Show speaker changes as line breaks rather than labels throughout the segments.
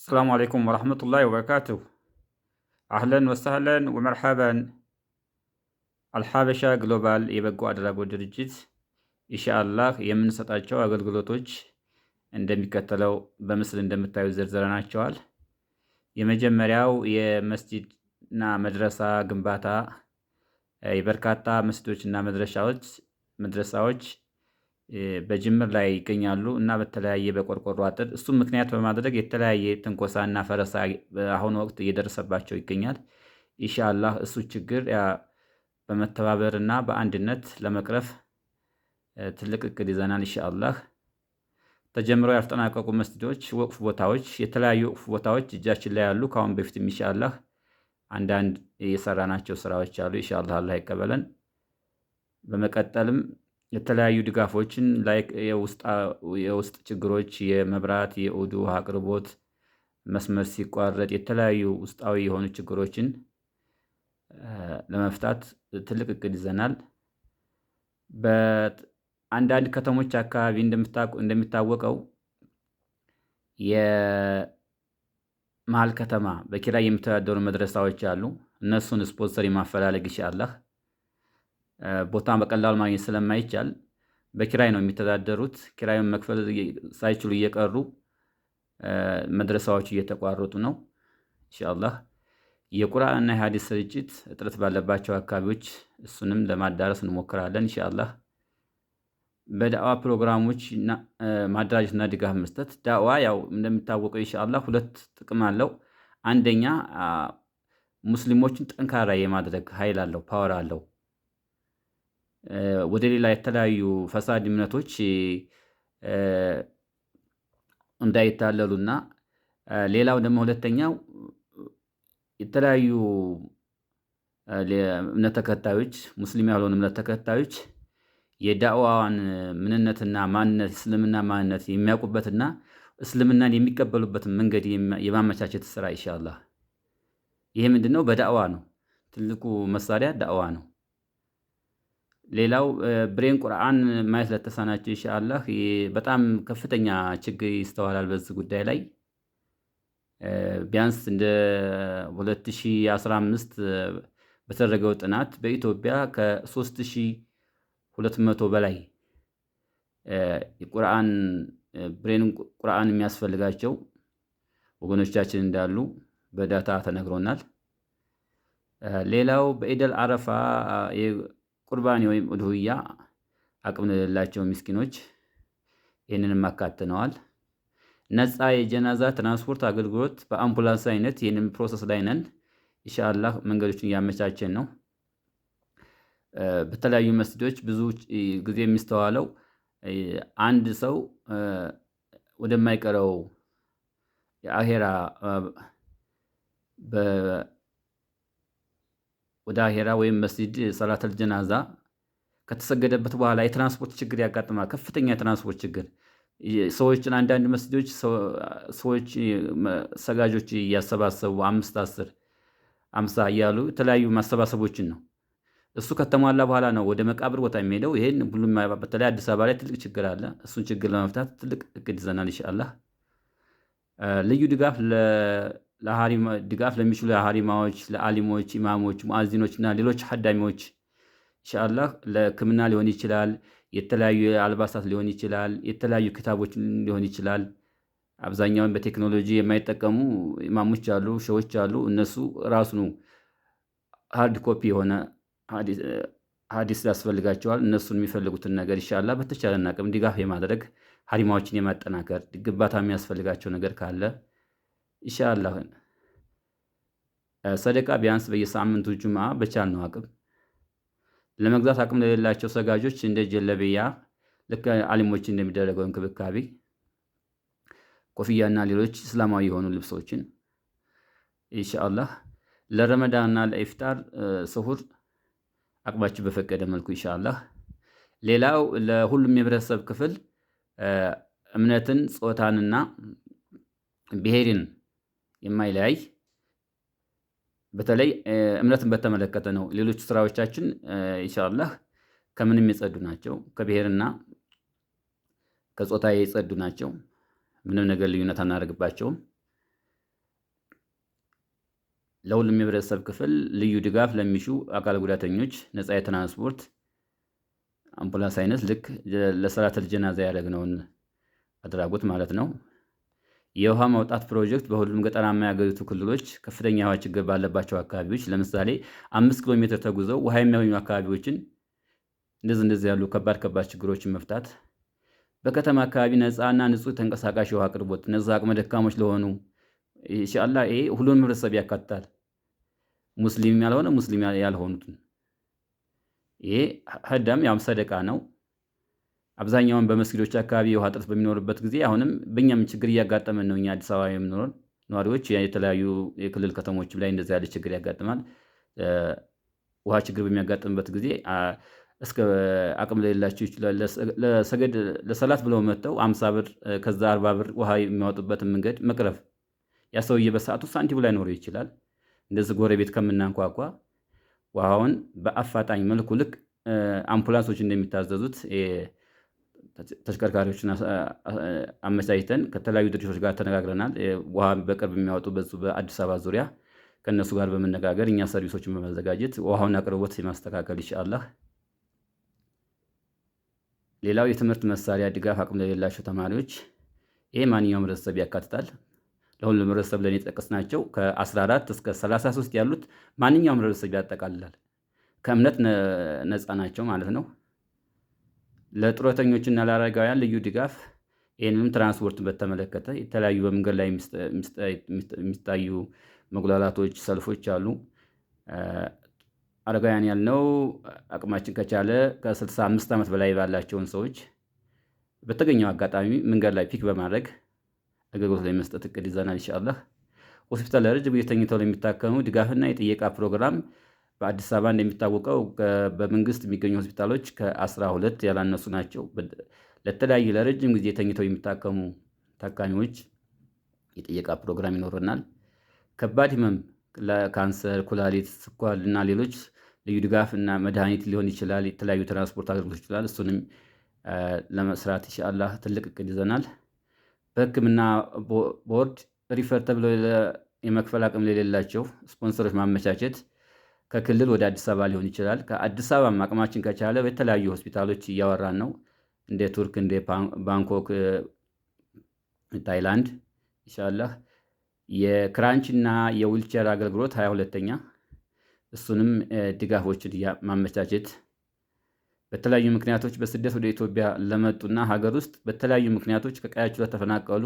السلام عليكم ورحمة الله وبركاته. أهلا وسهلا ومرحبا. አልሐበሻ ግሎባል የበጎ አድራጎት ድርጅት ኢንሻአላህ የምንሰጣቸው አገልግሎቶች እንደሚከተለው በምስል እንደምታዩት ዘርዝረናቸዋል። የመጀመሪያው የመስጂድና መድረሳ ግንባታ የበርካታ መስጂዶችና መድረሳዎች በጅምር ላይ ይገኛሉ እና በተለያየ በቆርቆሮ አጥር እሱም ምክንያት በማድረግ የተለያየ ትንኮሳና ፈረሳ በአሁኑ ወቅት እየደረሰባቸው ይገኛል። ኢንሻአላህ እሱ ችግር በመተባበርና በአንድነት ለመቅረፍ ትልቅ እቅድ ይዘናል። ኢንሻአላህ ተጀምረው ያልተጠናቀቁ መስጂዶች፣ ወቅፍ ቦታዎች፣ የተለያዩ ወቅፍ ቦታዎች እጃችን ላይ ያሉ ከአሁን በፊትም ኢንሻአላህ አንዳንድ የሰራናቸው ስራዎች አሉ። ኢንሻአላህ አላህ ይቀበለን። በመቀጠልም የተለያዩ ድጋፎችን ላይክ የውስጥ ችግሮች፣ የመብራት የውዱ ውሃ አቅርቦት መስመር ሲቋረጥ የተለያዩ ውስጣዊ የሆኑ ችግሮችን ለመፍታት ትልቅ እቅድ ይዘናል። በአንዳንድ ከተሞች አካባቢ እንደሚታወቀው የመሀል ከተማ በኪራይ የሚተዳደሩ መድረሳዎች አሉ። እነሱን ስፖንሰር የማፈላለግ ኢንሻአላህ ቦታ በቀላሉ ማግኘት ስለማይቻል በኪራይ ነው የሚተዳደሩት። ኪራዩን መክፈል ሳይችሉ እየቀሩ መድረሳዎች እየተቋረጡ ነው። ኢንሻአላህ የቁርአንና የሐዲስ ስርጭት እጥረት ባለባቸው አካባቢዎች እሱንም ለማዳረስ እንሞክራለን። ኢንሻአላህ በዳዋ ፕሮግራሞች ማደራጀትና ድጋፍ መስጠት። ዳዋ ያው እንደሚታወቀው ኢንሻአላህ ሁለት ጥቅም አለው። አንደኛ ሙስሊሞችን ጠንካራ የማድረግ ኃይል አለው፣ ፓወር አለው። ወደ ሌላ የተለያዩ ፈሳድ እምነቶች እንዳይታለሉና ሌላው ደግሞ ሁለተኛው የተለያዩ እምነት ተከታዮች ሙስሊም ያልሆኑ እምነት ተከታዮች የዳዋዋን ምንነትና ማንነት እስልምና ማንነት የሚያውቁበትና እስልምናን የሚቀበሉበትን መንገድ የማመቻቸት ስራ ኢንሻአላህ። ይሄ ምንድነው? በዳዋ ነው። ትልቁ መሳሪያ ዳዋ ነው። ሌላው ብሬን ቁርአን ማየት ለተሳናቸው ኢንሻአላህ በጣም ከፍተኛ ችግር ይስተዋላል በዚህ ጉዳይ ላይ። ቢያንስ እንደ 2015 በተደረገው ጥናት በኢትዮጵያ ከ3200 በላይ የቁርአን ብሬን ቁርአን የሚያስፈልጋቸው ወገኖቻችን እንዳሉ በዳታ ተነግሮናል። ሌላው በኢደል አረፋ ቁርባኒ ወይም ኡድሁያ አቅም ለሌላቸው ምስኪኖች ይህንንም አካትነዋል። ነፃ የጀናዛ ትራንስፖርት አገልግሎት በአምቡላንስ አይነት ይህንን ፕሮሰስ ላይ ነን። ኢንሻአላህ መንገዶችን እያመቻቸን ነው። በተለያዩ መስጂዶች ብዙ ጊዜ የሚስተዋለው አንድ ሰው ወደማይቀረው የአሄራ ወደ አሄራ ወይም መስጂድ ሰላተል ጀናዛ ከተሰገደበት በኋላ የትራንስፖርት ችግር ያጋጥማል። ከፍተኛ የትራንስፖርት ችግር ሰዎችን አንዳንድ መስጂዶች ሰዎች ሰጋጆች እያሰባሰቡ 5፣ 10፣ 50 እያሉ የተለያዩ ማሰባሰቦችን ነው። እሱ ከተሟላ በኋላ ነው ወደ መቃብር ቦታ የሚሄደው። ይሄን ሁሉም በተለይ አዲስ አበባ ላይ ትልቅ ችግር አለ። እሱን ችግር ለመፍታት ትልቅ እቅድ ይዘናል ኢንሻአላህ። ልዩ ድጋፍ ለሚችሉ ለሐሪማዎች፣ ለአሊሞች፣ ኢማሞች፣ ሙአዚኖች እና ሌሎች ሐዳሚዎች ኢንሻአላህ ለሕክምና ሊሆን ይችላል፣ የተለያዩ አልባሳት ሊሆን ይችላል፣ የተለያዩ ክታቦች ሊሆን ይችላል። አብዛኛውን በቴክኖሎጂ የማይጠቀሙ ኢማሞች አሉ፣ ሸዎች አሉ። እነሱ ራሱኑ ሃርድ ኮፒ የሆነ ሐዲስ ያስፈልጋቸዋል። እነሱን የሚፈልጉትን ነገር ኢንሻአላህ በተቻለን አቅም ድጋፍ የማድረግ ሐሪማዎችን የማጠናከር ግንባታ የሚያስፈልጋቸው ነገር ካለ ኢንሻአላህ ሰደቃ ቢያንስ በየሳምንቱ ጁምዓ በቻልነው አቅም ለመግዛት አቅም ለሌላቸው ሰጋጆች እንደ ጀለቢያ ልክ አሊሞች እንደሚደረገው እንክብካቤ ኮፍያና ሌሎች እስላማዊ የሆኑ ልብሶችን ኢንሻአላህ ለረመዳንና ለኢፍጣር ስሁር አቅማችሁ በፈቀደ መልኩ ኢንሻአላህ። ሌላው ለሁሉም የህብረተሰብ ክፍል እምነትን፣ ጾታንና ብሔርን የማይለያይ በተለይ እምነትን በተመለከተ ነው። ሌሎች ስራዎቻችን ኢንሻአላህ ከምንም የጸዱ ናቸው። ከብሔርና ከጾታ የጸዱ ናቸው። ምንም ነገር ልዩነት አናደርግባቸውም። ለሁሉም የህብረተሰብ ክፍል ልዩ ድጋፍ ለሚሹ አካል ጉዳተኞች ነፃ የትራንስፖርት አምቡላንስ አይነት ልክ ለሰላተል ጀናዛ ያደረግነውን አድራጎት ማለት ነው። የውሃ ማውጣት ፕሮጀክት በሁሉም ገጠራማ የሀገሪቱ ክልሎች ከፍተኛ የውሃ ችግር ባለባቸው አካባቢዎች ለምሳሌ 5 ኪሎ ሜትር ተጉዘው ውሃ የሚያገኙ አካባቢዎችን እንደዚህ ያሉ ከባድ ችግሮችን መፍታት። በከተማ አካባቢ ነፃና ንጹህ ተንቀሳቃሽ የውሃ አቅርቦት እነዛ አቅመ ደካሞች ለሆኑ ኢንሻአላህ ይሄ ሁሉንም ህብረተሰብ ያካትታል። ሙስሊም ያልሆነ ሙስሊም ያልሆኑትን ይሄ ሀዳም ያም ሰደቃ ነው። አብዛኛውን በመስጊዶች አካባቢ የውሃ እጥረት በሚኖርበት ጊዜ አሁንም በእኛም ችግር እያጋጠመን ነው። እኛ አዲስ አበባ የምንኖር ነዋሪዎች የተለያዩ የክልል ከተሞች ላይ እንደዚህ ያለ ችግር ያጋጥማል። ውሃ ችግር በሚያጋጥምበት ጊዜ እስከ አቅም ለሌላቸው ይችላል ለሰገድ ለሰላት ብለው መጥተው 50 ብር ከዛ 40 ብር ውሃ የሚያወጡበትን መንገድ መቅረፍ ያ ሰውዬ በሰዓቱ ሳንቲም ላይ ኖሮ ይችላል። እንደዚህ ጎረቤት ከምናንኳኳ ውሃውን በአፋጣኝ መልኩ ልክ አምቡላንሶች እንደሚታዘዙት ተሽከርካሪዎችን አመቻችተን ከተለያዩ ድርጅቶች ጋር ተነጋግረናል። ውሃ በቅርብ የሚያወጡ በአዲስ አበባ ዙሪያ ከእነሱ ጋር በመነጋገር እኛ ሰርቪሶችን በማዘጋጀት ውሃውን አቅርቦት የማስተካከል ኢንሻአላህ። ሌላው የትምህርት መሳሪያ ድጋፍ አቅም ለሌላቸው ተማሪዎች ይሄ ማንኛውም ህብረተሰብ ያካትታል። ለሁሉም ህብረተሰብ ለኔ ጠቀስናቸው ከ14 እስከ 33 ያሉት ማንኛውም ህብረተሰብ ያጠቃልላል። ከእምነት ነፃ ናቸው ማለት ነው። ለጡረተኞችና ለአረጋውያን ልዩ ድጋፍ ይህንም ትራንስፖርትን በተመለከተ የተለያዩ በመንገድ ላይ የሚታዩ መጉላላቶች፣ ሰልፎች አሉ። አረጋውያን ያልነው አቅማችን ከቻለ ከ65 ዓመት በላይ ባላቸውን ሰዎች በተገኘው አጋጣሚ መንገድ ላይ ፒክ በማድረግ አገልግሎት ላይ መስጠት እቅድ ይዘናል ኢንሻአላህ። ሆስፒታል ለረጅም ጊዜ ተኝተው ለሚታከሙ ድጋፍና የጥየቃ ፕሮግራም በአዲስ አበባ እንደሚታወቀው በመንግስት የሚገኙ ሆስፒታሎች ከ12 ያላነሱ ናቸው። ለተለያዩ ለረጅም ጊዜ ተኝተው የሚታከሙ ታካሚዎች የጥየቃ ፕሮግራም ይኖረናል። ከባድ ህመም ለካንሰር፣ ኩላሊት፣ ስኳር እና ሌሎች ልዩ ድጋፍ እና መድኃኒት ሊሆን ይችላል። የተለያዩ ትራንስፖርት አገልግሎት ይችላል። እሱንም ለመስራት ኢንሻአላህ ትልቅ እቅድ ይዘናል። በህክምና ቦርድ ሪፈር ተብለው የመክፈል አቅም የሌላቸው ስፖንሰሮች ማመቻቸት ከክልል ወደ አዲስ አበባ ሊሆን ይችላል። ከአዲስ አበባ አቅማችን ከቻለ በተለያዩ ሆስፒታሎች እያወራን ነው። እንደ ቱርክ፣ እንደ ባንኮክ፣ ታይላንድ ኢንሻአላህ። የክራንች እና የዊልቸር አገልግሎት 22ኛ እሱንም ድጋፎችን ማመቻቸት በተለያዩ ምክንያቶች በስደት ወደ ኢትዮጵያ ለመጡና ሀገር ውስጥ በተለያዩ ምክንያቶች ከቀያቸው ለተፈናቀሉ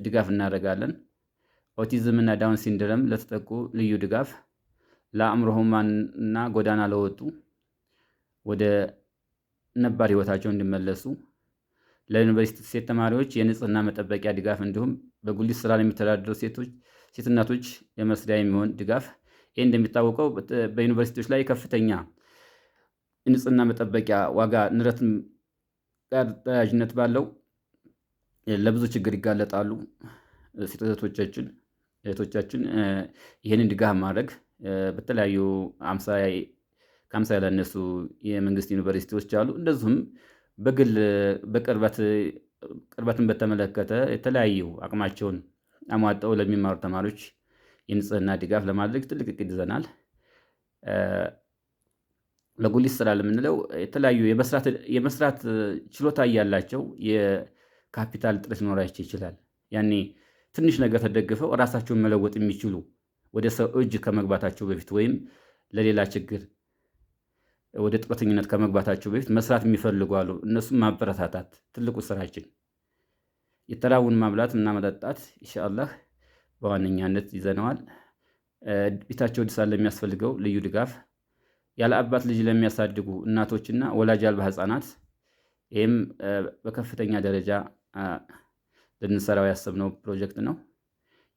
ድጋፍ እናደርጋለን። ኦቲዝም እና ዳውን ሲንድረም ለተጠቁ ልዩ ድጋፍ፣ ለአእምሮ ህሙማን እና ጎዳና ለወጡ ወደ ነባር ህይወታቸው እንዲመለሱ፣ ለዩኒቨርሲቲ ሴት ተማሪዎች የንጽህና መጠበቂያ ድጋፍ እንዲሁም በጉሊት ስራ ለሚተዳደሩ ሴት እናቶች የመስሪያ የሚሆን ድጋፍ። ይህ እንደሚታወቀው በዩኒቨርሲቲዎች ላይ ከፍተኛ የንጽህና መጠበቂያ ዋጋ ንረትን ጋር ተያያዥነት ባለው ለብዙ ችግር ይጋለጣሉ። ሴት እህቶቻችን ይህንን ድጋፍ ማድረግ በተለያዩ ከ50 ያላነሱ የመንግስት ዩኒቨርሲቲዎች አሉ። እንደዚሁም በግል ቅርበትን በተመለከተ የተለያዩ አቅማቸውን አሟጠው ለሚማሩ ተማሪዎች የንጽህና ድጋፍ ለማድረግ ትልቅ እቅድ ይዘናል። ለጉሊት ስራ ለምንለው የተለያዩ የመስራት ችሎታ እያላቸው የካፒታል እጥረት ሊኖራቸው ይችላል። ያኔ ትንሽ ነገር ተደግፈው ራሳቸውን መለወጥ የሚችሉ ወደ ሰው እጅ ከመግባታቸው በፊት ወይም ለሌላ ችግር ወደ ጡረተኝነት ከመግባታቸው በፊት መስራት የሚፈልጉ አሉ። እነሱም ማበረታታት ትልቁ ስራችን። የተራቡን ማብላት እና መጠጣት ኢንሻአላህ በዋነኛነት ይዘነዋል። ቤታቸው እድሳት ለሚያስፈልገው ልዩ ድጋፍ፣ ያለ አባት ልጅ ለሚያሳድጉ እናቶችና ወላጅ አልባ ህፃናት ይህም በከፍተኛ ደረጃ ልንሰራው ያሰብነው ፕሮጀክት ነው።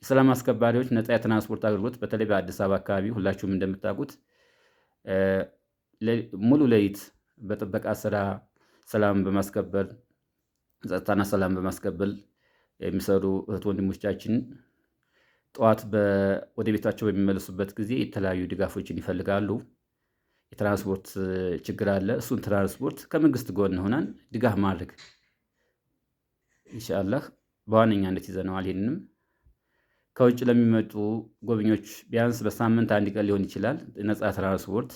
የሰላም አስከባሪዎች ነፃ የትራንስፖርት አገልግሎት በተለይ በአዲስ አበባ አካባቢ ሁላችሁም እንደምታውቁት ሙሉ ሌሊት በጥበቃ ስራ ሰላም በማስከበር ጸጥታና ሰላም በማስከበር የሚሰሩ እህት ወንድሞቻችን ጠዋት ወደ ቤታቸው በሚመለሱበት ጊዜ የተለያዩ ድጋፎችን ይፈልጋሉ። የትራንስፖርት ችግር አለ። እሱን ትራንስፖርት ከመንግስት ጎን ሆነን ድጋፍ ማድረግ ኢንሻአላህ በዋነኛነት ይዘነዋል። ይህንንም ከውጭ ለሚመጡ ጎብኞች ቢያንስ በሳምንት አንድ ቀን ሊሆን ይችላል ነፃ ትራንስፖርት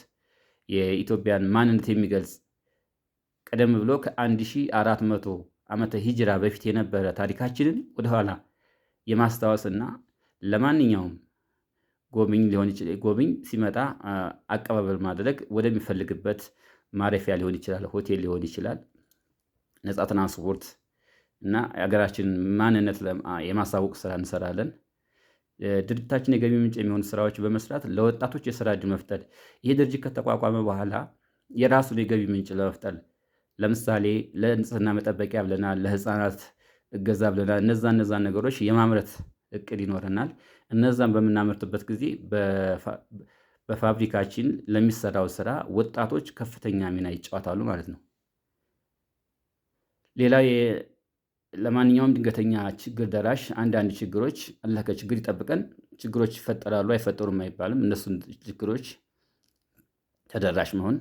የኢትዮጵያን ማንነት የሚገልጽ ቀደም ብሎ ከ1400 ዓመተ ሂጅራ በፊት የነበረ ታሪካችንን ወደኋላ የማስታወስና ለማንኛውም ጎብኝ ሲመጣ አቀባበል ማድረግ ወደሚፈልግበት ማረፊያ ሊሆን ይችላል፣ ሆቴል ሊሆን ይችላል። ነፃ ትራንስፖርት እና የሀገራችንን ማንነት የማሳወቅ ስራ እንሰራለን። ድርጅታችን የገቢ ምንጭ የሚሆኑ ስራዎች በመስራት ለወጣቶች የስራ ዕድል መፍጠር። ይህ ድርጅት ከተቋቋመ በኋላ የራሱን የገቢ ምንጭ ለመፍጠር ለምሳሌ ለንጽህና መጠበቂያ ብለናል፣ ለህፃናት እገዛ ብለናል። እነዛን ነገሮች የማምረት እቅድ ይኖረናል። እነዛን በምናመርትበት ጊዜ በፋብሪካችን ለሚሰራው ስራ ወጣቶች ከፍተኛ ሚና ይጫወታሉ ማለት ነው። ሌላ ለማንኛውም ድንገተኛ ችግር ደራሽ አንዳንድ ችግሮች አላህ ከችግር ይጠብቀን። ችግሮች ይፈጠራሉ አይፈጠሩም አይባልም። እነሱን ችግሮች ተደራሽ መሆን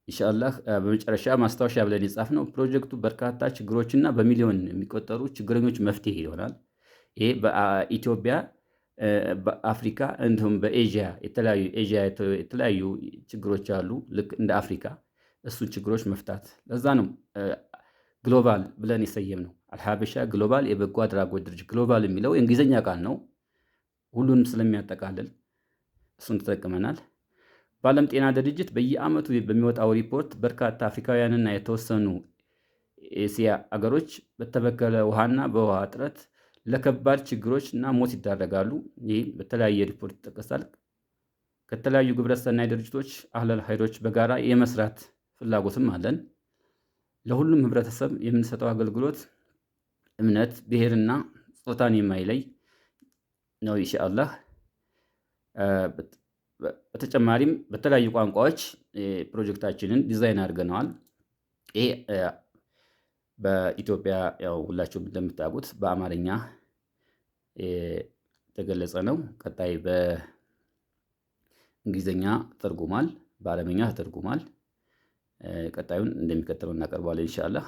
ኢንሻአላህ። በመጨረሻ ማስታወሻ ብለን የጻፍነው ፕሮጀክቱ በርካታ ችግሮችና በሚሊዮን የሚቆጠሩ ችግረኞች መፍትሄ ይሆናል። ይሄ በኢትዮጵያ በአፍሪካ እንዲሁም በኤዥያ የተለያዩ ችግሮች አሉ ልክ እንደ አፍሪካ። እሱን ችግሮች መፍታት ለዛ ነው ግሎባል ብለን የሰየምነው። አልሀበሻ ግሎባል የበጎ አድራጎት ድርጅት። ግሎባል የሚለው የእንግሊዝኛ ቃል ነው፣ ሁሉንም ስለሚያጠቃልል እሱን ተጠቅመናል። በዓለም ጤና ድርጅት በየዓመቱ በሚወጣው ሪፖርት በርካታ አፍሪካውያንና የተወሰኑ ኤስያ አገሮች በተበከለ ውሃና በውሃ እጥረት ለከባድ ችግሮች እና ሞት ይዳረጋሉ። ይህ በተለያየ ሪፖርት ይጠቀሳል። ከተለያዩ ግብረሰናይ ድርጅቶች አህለል ሀይሮች በጋራ የመስራት ፍላጎትም አለን። ለሁሉም ህብረተሰብ የምንሰጠው አገልግሎት እምነት፣ ብሔርና ጾታን የማይለይ ነው ኢንሻአላህ። በተጨማሪም በተለያዩ ቋንቋዎች ፕሮጀክታችንን ዲዛይን አድርገነዋል። ይሄ በኢትዮጵያ ያው ሁላችሁም እንደምታውቁት በአማርኛ የተገለጸ ነው። ቀጣይ በእንግሊዝኛ ተተርጉሟል፣ በአረበኛ ተተርጉሟል። ቀጣዩን እንደሚከተለው እናቀርባለን ኢንሻአላህ።